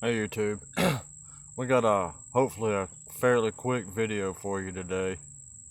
Hey YouTube, we got hopefully a fairly quick video for you today,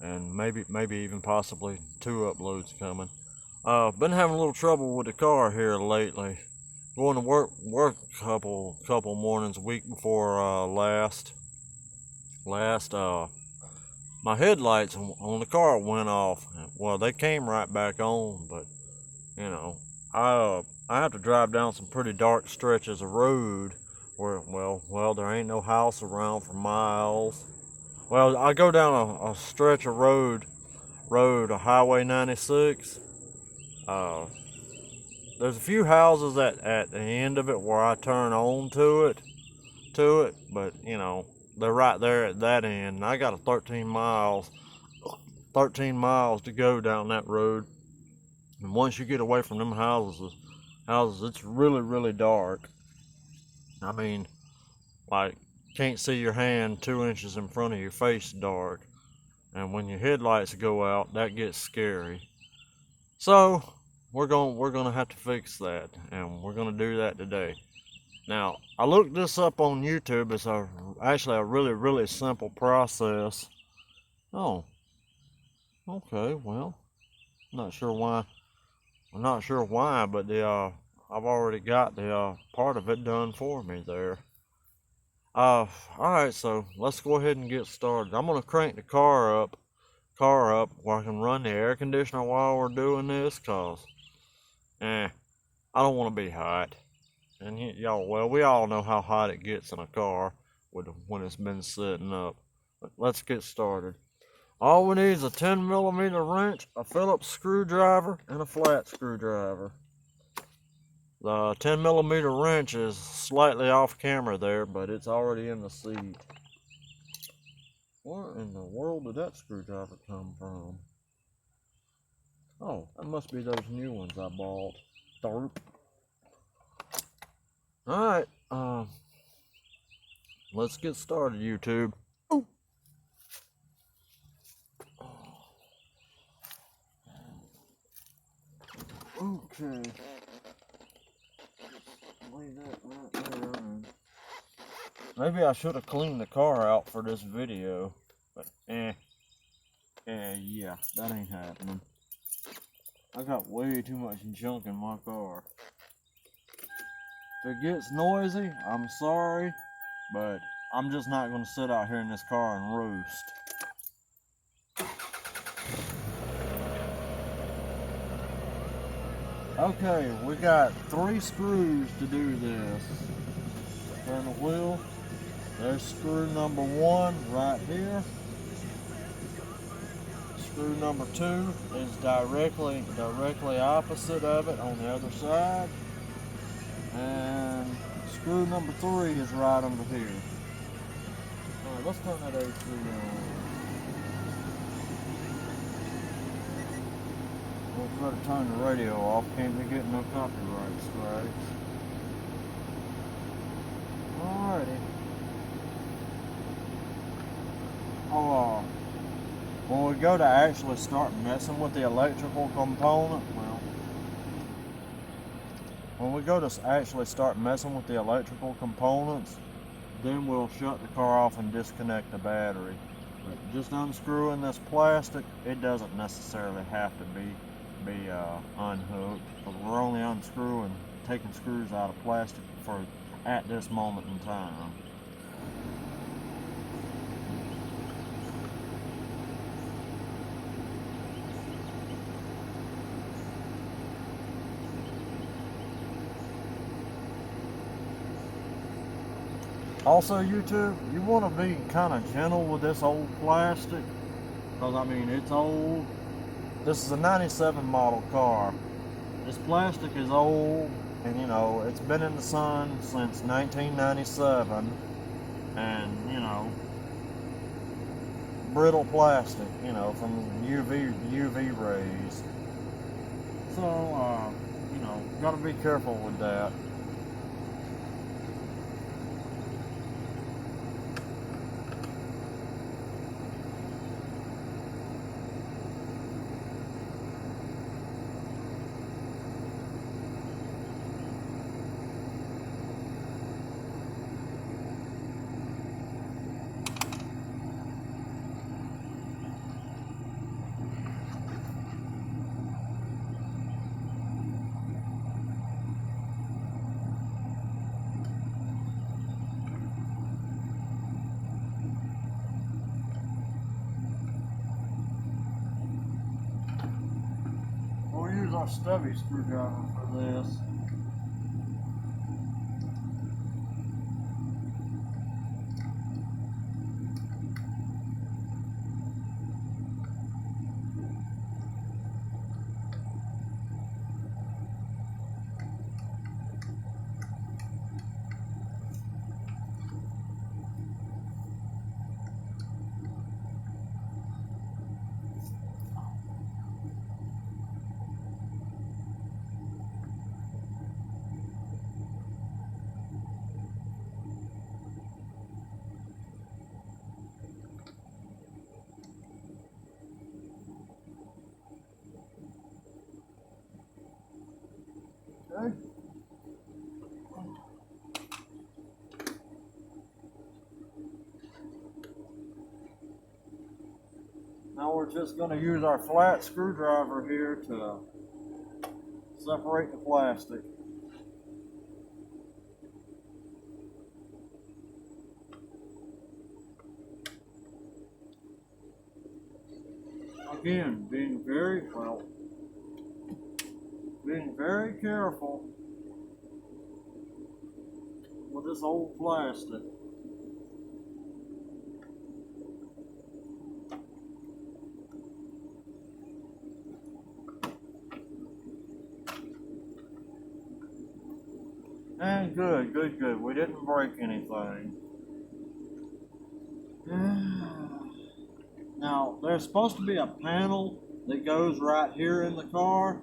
and maybe even possibly 2 uploads coming. Been having a little trouble with the car here lately. Going to work couple mornings a week before last my headlights on the car went off. Well, they came right back on, but you know, I have to drive down some pretty dark stretches of road where there ain't no house around for miles. Well, I go down a stretch of road, a Highway 96. Uh, there's a few houses at the end of it where I turn on to it, but they're right there at that end. And I got a 13 miles to go down that road. And once you get away from them houses, it's really dark. I mean, like, can't see your hand 2 inches in front of your face dark. And when your headlights go out, that gets scary. So we're gonna have to fix that, and we're gonna do that today. Now, I looked this up on YouTube. It's actually a really simple process. Oh, okay. Well, not sure why. I'm not sure why, but I've already got the part of it done for me there. Alright, so let's go ahead and get started. I'm gonna crank the car up where I can run the air conditioner while we're doing this, cause I don't want to be hot. And we all know how hot it gets in a car when it's been sitting up. But let's get started. All we need is a 10mm wrench, a Phillips screwdriver, and a flat screwdriver. The 10mm wrench is slightly off camera there, but it's already in the seat. Where in the world did that screwdriver come from? Oh, that must be those new ones I bought. Derp. Alright, let's get started, YouTube. Ooh. Okay. Lay that right there. Maybe I should have cleaned the car out for this video, but yeah, that ain't happening. I got way too much junk in my car. If it gets noisy, I'm sorry, but I'm just not gonna sit out here in this car and roast. Okay, we got 3 screws to do this. Turn the wheel. There's screw number 1 right here. Screw number 2 is directly opposite of it on the other side. And screw number 3 is right under here. Alright, let's turn that AC on. We'll try to turn the radio off. Can't be getting no copyright strikes. Alrighty. When we go to actually start messing with the electrical component, when we go to actually start messing with the electrical components, then we'll shut the car off and disconnect the battery. But just unscrewing this plastic, it doesn't necessarily have to be unhooked, because we're only taking screws out of plastic at this moment in time. Also, YouTube, you want to be kind of gentle with this old plastic, because I mean, it's old. This is a 97 model car. This plastic is old, and it's been in the sun since 1997, and brittle plastic, from UV rays. So, gotta be careful with that. our stubby screwdriver for this. Okay. Now we're just going to use our flat screwdriver here to separate the plastic. Again, being very careful with this old plastic. And good. We didn't break anything. Now, there's supposed to be a panel that goes right here in the car.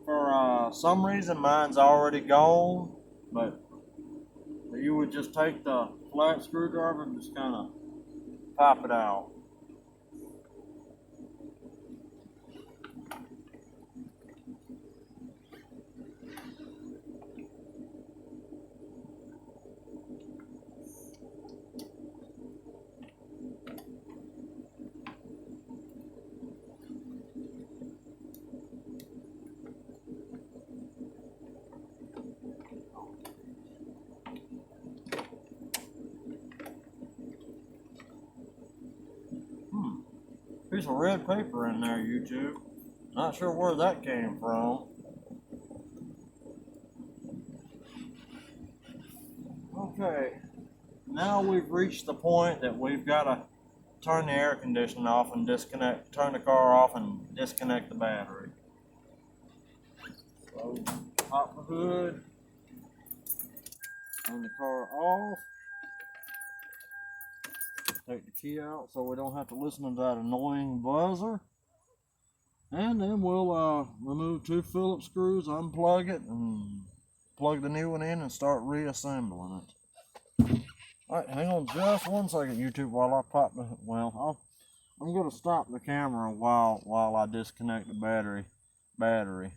For some reason, mine's already gone, but you would just take the flat screwdriver and just kind of pop it out. Piece of red paper in there, YouTube. Not sure where that came from. Okay, now we've reached the point that we've got to turn the air conditioning off and turn the car off and disconnect the battery. So, pop the hood, turn the car off. Take the key out so we don't have to listen to that annoying buzzer. And then we'll remove 2 Phillips screws, unplug it, and plug the new one in and start reassembling it. Alright, hang on just one second, YouTube, while I pop the, I'm going to stop the camera while I disconnect the battery.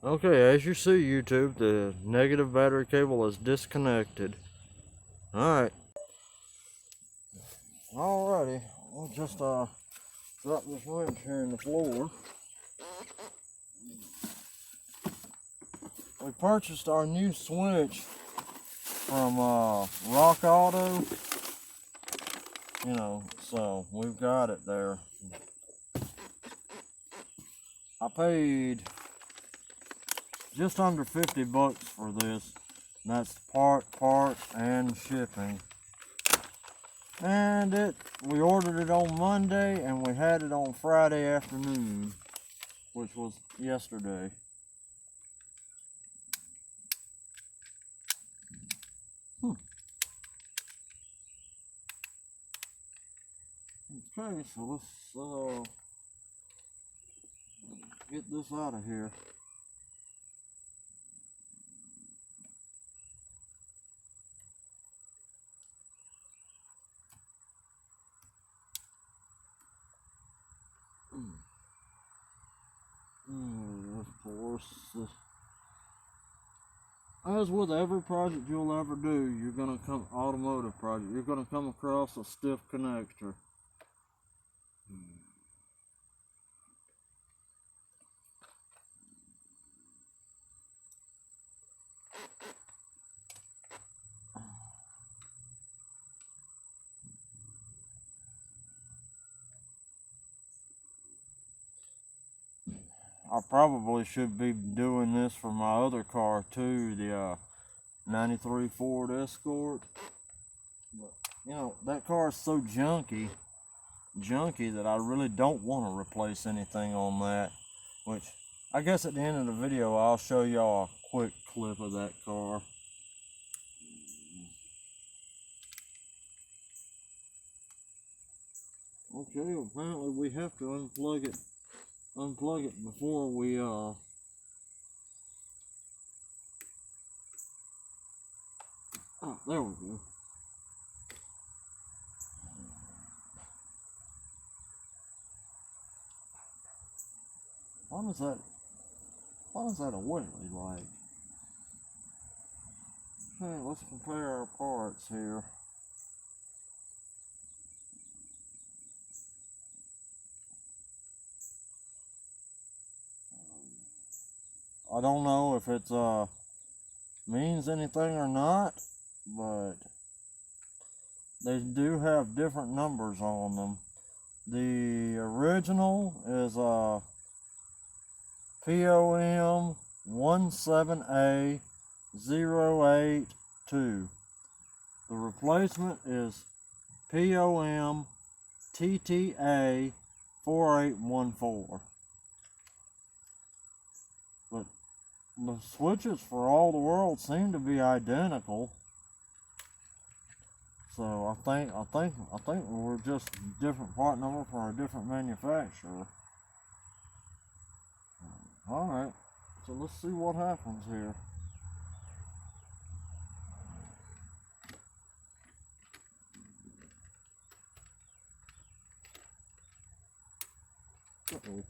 Okay, as you see, YouTube, the negative battery cable is disconnected. Alright. Alrighty, we'll just drop this wrench here in the floor. We purchased our new switch from Rock Auto. You know, so we've got it there. I paid just under 50 bucks for this. That's part, and shipping. And we ordered it on Monday and we had it on Friday afternoon, which was yesterday. Okay, so let's get this out of here. Of course, as with every project you'll ever do, you're gonna automotive project, you're gonna come across a stiff connector. I probably should be doing this for my other car too, the 93 Ford Escort. But, you know, that car is so junky that I really don't want to replace anything on that. Which, I guess at the end of the video, I'll show y'all a quick clip of that car. Okay, apparently we have to unplug it before we oh, there we go. What is that a Whitley like? Okay, let's compare our parts here. I don't know if it means anything or not, but they do have different numbers on them. The original is POM 17A082. The replacement is POM TTA 4814. But the switches for all the world seem to be identical. So I think we're just a different part number for a different manufacturer. Alright, so let's see what happens here. Uh-oh.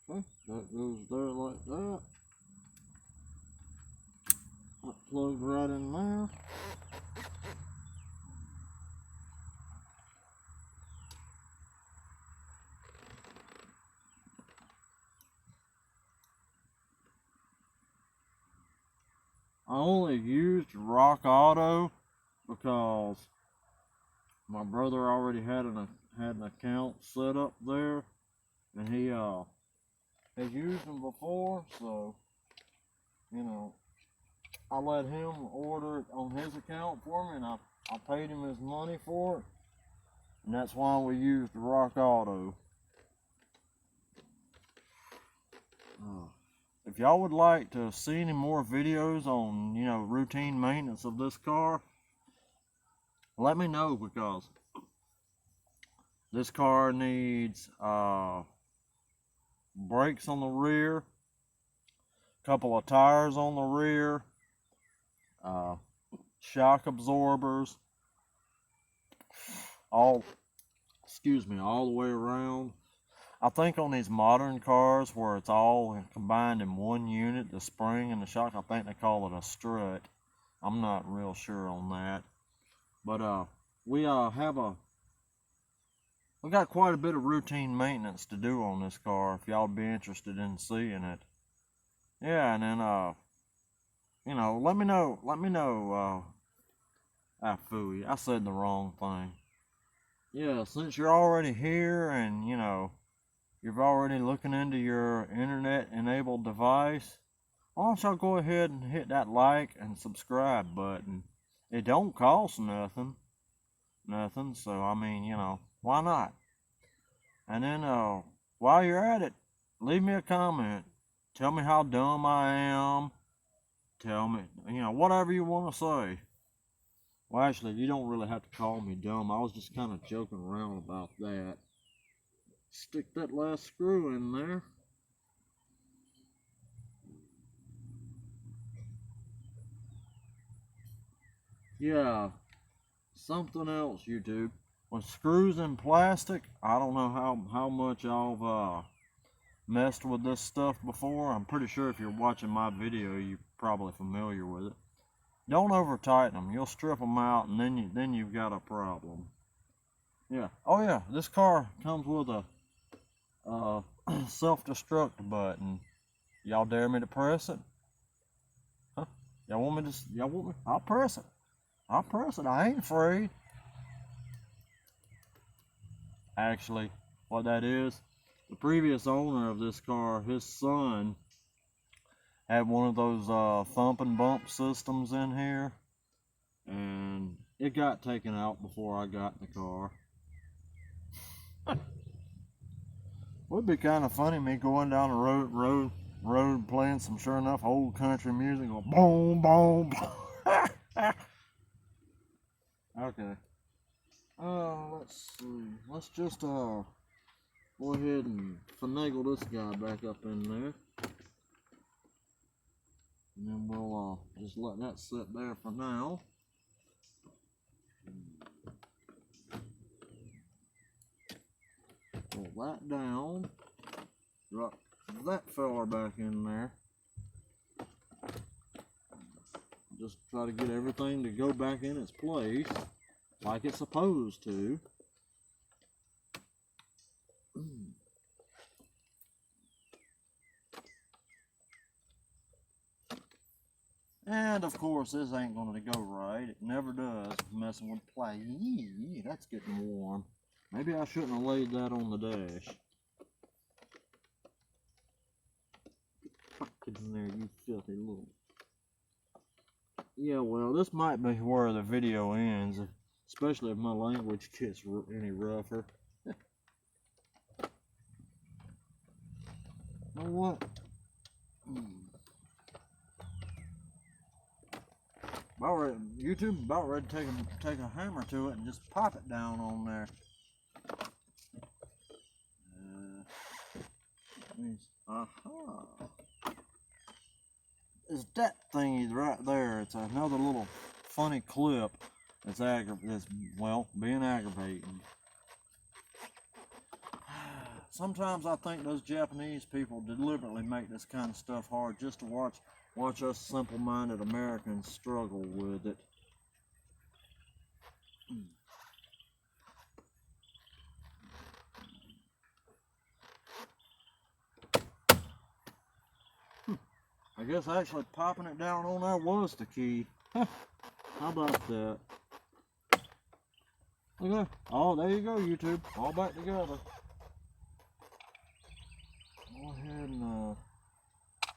Okay, that goes there like that. That plugged right in there. I only used Rock Auto because my brother already had an account set up there, and he has used them before, so you know, I let him order it on his account for me, and I paid him his money for it, and that's why we used Rock Auto. If y'all would like to see any more videos on, you know, routine maintenance of this car, let me know, because this car needs brakes on the rear, a couple of tires on the rear, shock absorbers, all the way around. I think on these modern cars where it's all combined in one unit, the spring and the shock, I think they call it a strut. I'm not real sure on that. But we got quite a bit of routine maintenance to do on this car if y'all be interested in seeing it. Yeah, and then you know, let me know phooey, I said the wrong thing. Yeah, since you're already here and you know, you're already looking into your internet enabled device, why don't y'all go ahead and hit that like and subscribe button. It don't cost nothing, so I mean, you know, why not? And then while you're at it, leave me a comment. Tell me how dumb I am. Tell me, you know, whatever you want to say. Well, actually, you don't really have to call me dumb. I was just kind of joking around about that. Stick that last screw in there. Yeah, something else, YouTube. When screws in plastic, I don't know how much I've messed with this stuff before. I'm pretty sure if you're watching my video, you're probably familiar with it. Don't over tighten them. You'll strip them out, and then you've got a problem. Yeah. Oh yeah, this car comes with a self-destruct button. Y'all dare me to press it? Huh? Y'all want me? I'll press it. I ain't afraid. Actually, what that is, the previous owner of this car, his son, had one of those thump and bump systems in here, and it got taken out before I got in the car. Would be kind of funny me going down the road playing some sure enough old country music, going boom boom. Okay. Let's see. Let's just go ahead and finagle this guy back up in there, and then we'll just let that sit there for now. Pull that down, drop that fella back in there. Just try to get everything to go back in its place like it's supposed to. And of course this ain't going to go right. It never does, messing with play. That's getting warm. Maybe I shouldn't have laid that on the dash. Get in there, you filthy little... Yeah, well, this might be where the video ends, especially if my language gets any rougher. You know what? YouTube about ready to take a hammer to it and just pop it down on there. It's that thingy right there. It's another little funny clip that's being aggravating. Sometimes I think those Japanese people deliberately make this kind of stuff hard just to watch us simple-minded Americans struggle with it. I guess actually popping it down on there was the key. How about that? Okay. Oh, there you go, YouTube. All back together. Go ahead and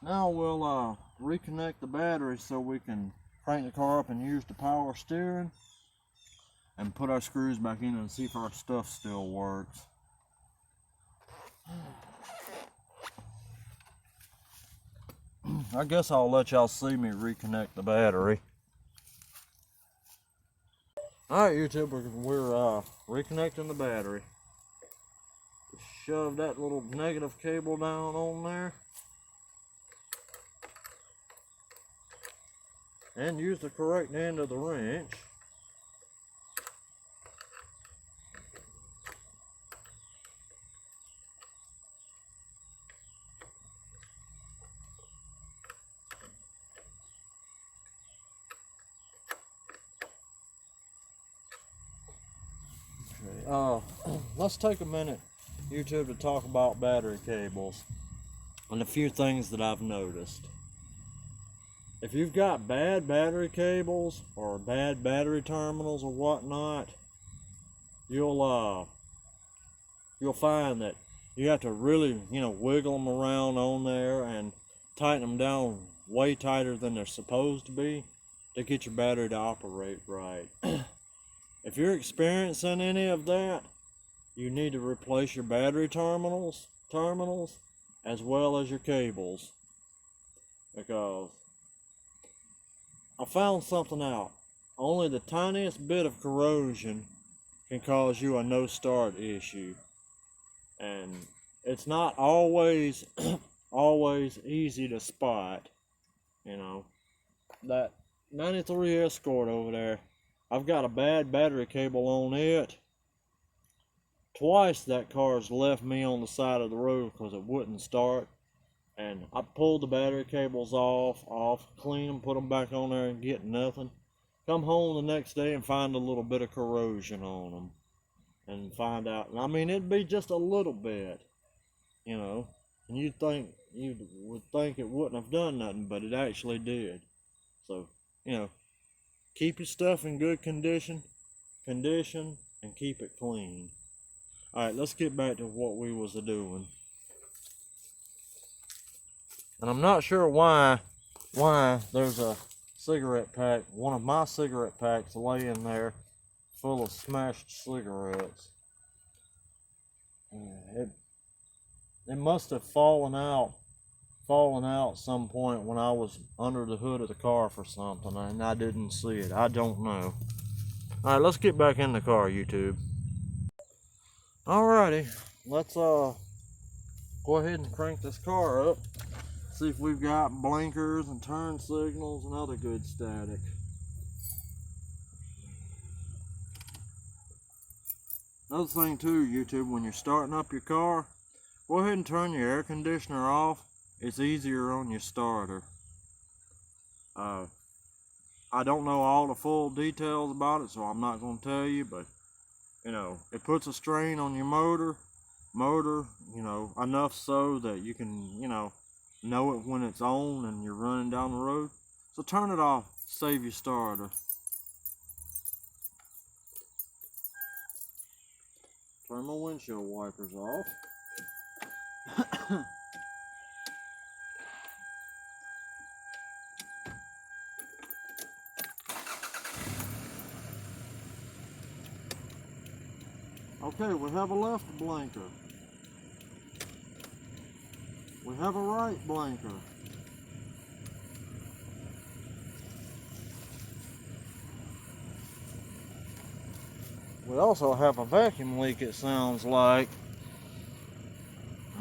now we'll reconnect the battery so we can crank the car up and use the power steering, and put our screws back in and see if our stuff still works. I guess I'll let y'all see me reconnect the battery. Alright, YouTube, we're reconnecting the battery. Just shove that little negative cable down on there. And use the correct end of the wrench. Let's take a minute, YouTube, to talk about battery cables and a few things that I've noticed. If you've got bad battery cables or bad battery terminals or whatnot, you'll find that you have to really, wiggle them around on there and tighten them down way tighter than they're supposed to be to get your battery to operate right. If you're experiencing any of that, you need to replace your battery terminals as well as your cables, because I found something out. Only the tiniest bit of corrosion can cause you a no start issue, and it's not always always easy to spot. That 93 Escort over there, I've got a bad battery cable on it. Twice that car's left me on the side of the road because it wouldn't start, and I pulled the battery cables off, clean them, put them back on there, and get nothing. Come home the next day and find a little bit of corrosion on them, and find out, I mean, it'd be just a little bit, and you would think it wouldn't have done nothing, but it actually did. So, keep your stuff in good condition, and keep it clean. Alright, let's get back to what we was doing. And I'm not sure why there's a cigarette pack, one of my cigarette packs laying there full of smashed cigarettes. It must have fallen out some point when I was under the hood of the car for something and I didn't see it. I don't know. Alright, let's get back in the car, YouTube. Alrighty, let's go ahead and crank this car up. See if we've got blinkers and turn signals and other good static. Another thing too, YouTube, when you're starting up your car, go ahead and turn your air conditioner off. It's easier on your starter. I don't know all the full details about it, so I'm not going to tell you, but you know, it puts a strain on your motor, you know, enough so that you can, you know it when it's on and you're running down the road. So turn it off, save your starter. Turn my windshield wipers off. Okay, we have a left blinker. We have a right blinker. We also have a vacuum leak, it sounds like.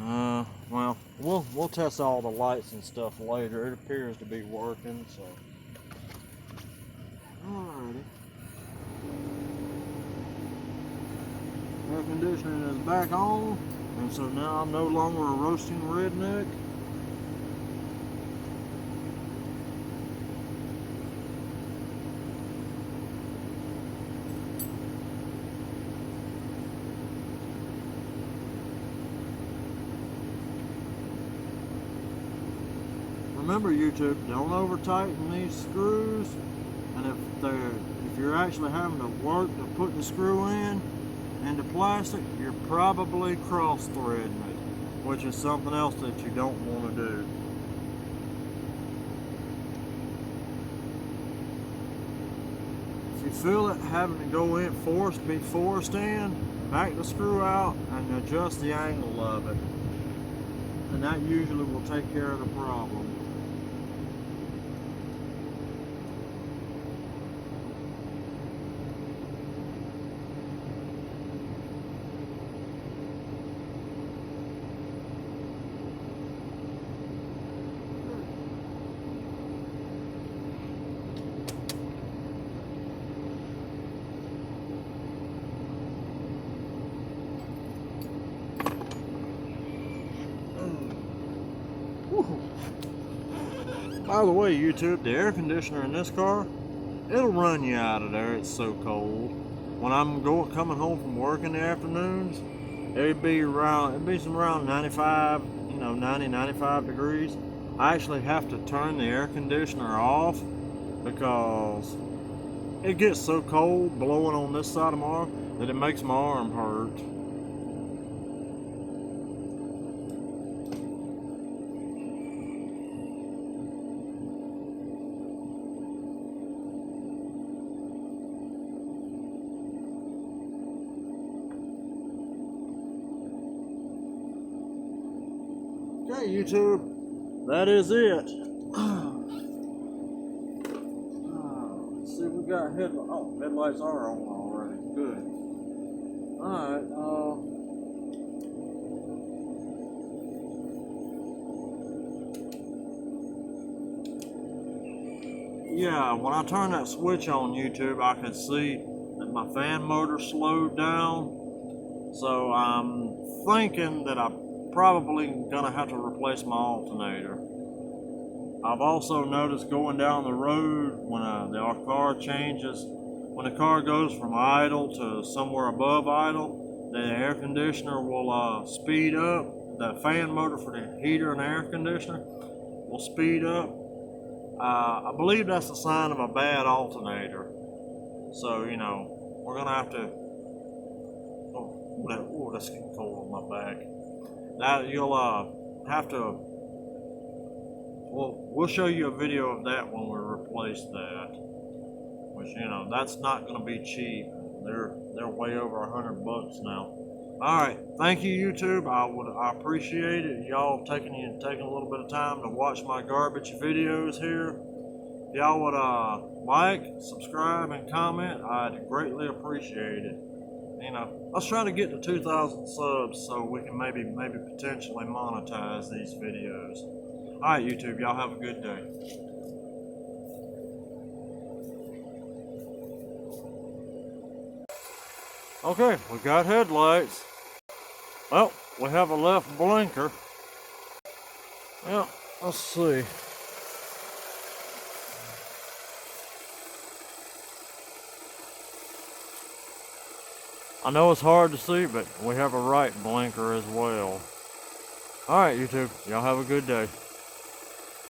Well, we'll test all the lights and stuff later. It appears to be working, so. Alrighty. Air conditioning is back on, and so now I'm no longer a roasting redneck. Remember, YouTube, don't over tighten these screws, and if you're actually having to work to put the screw in into plastic, you're probably cross threading it, which is something else that you don't want to do. If you feel it having to go in, be forced in, back the screw out and adjust the angle of it, and that usually will take care of the problem. By the way, YouTube, the air conditioner in this car, it'll run you out of there. It's so cold. When I'm coming home from work in the afternoons, it'd be around 95, 90, 95 degrees. I actually have to turn the air conditioner off because it gets so cold blowing on this side of my arm that it makes my arm hurt. Okay, YouTube, that is it. Let's see, we got headlights are on already. Good. Alright, yeah, when I turned that switch on, YouTube, I could see that my fan motor slowed down. So I'm thinking that I'm probably gonna have to replace my alternator. I've also noticed going down the road when our car changes, when the car goes from idle to somewhere above idle, the air conditioner will speed up. The fan motor for the heater and air conditioner will speed up. I believe that's a sign of a bad alternator. So, we're gonna have to Oh, that's getting cold on my back. Now you'll have to. We'll show you a video of that when we replace that. Which that's not going to be cheap. They're way over $100 now. All right, thank you, YouTube. I appreciate it. Y'all taking a little bit of time to watch my garbage videos here. If y'all would like, subscribe, and comment, I'd greatly appreciate it. Let's try to get to 2,000 subs so we can maybe potentially monetize these videos. All right, YouTube, y'all have a good day. Okay, we got headlights. Well, we have a left blinker. Yeah, let's see. I know it's hard to see, but we have a right blinker as well. Alright, YouTube, y'all have a good day.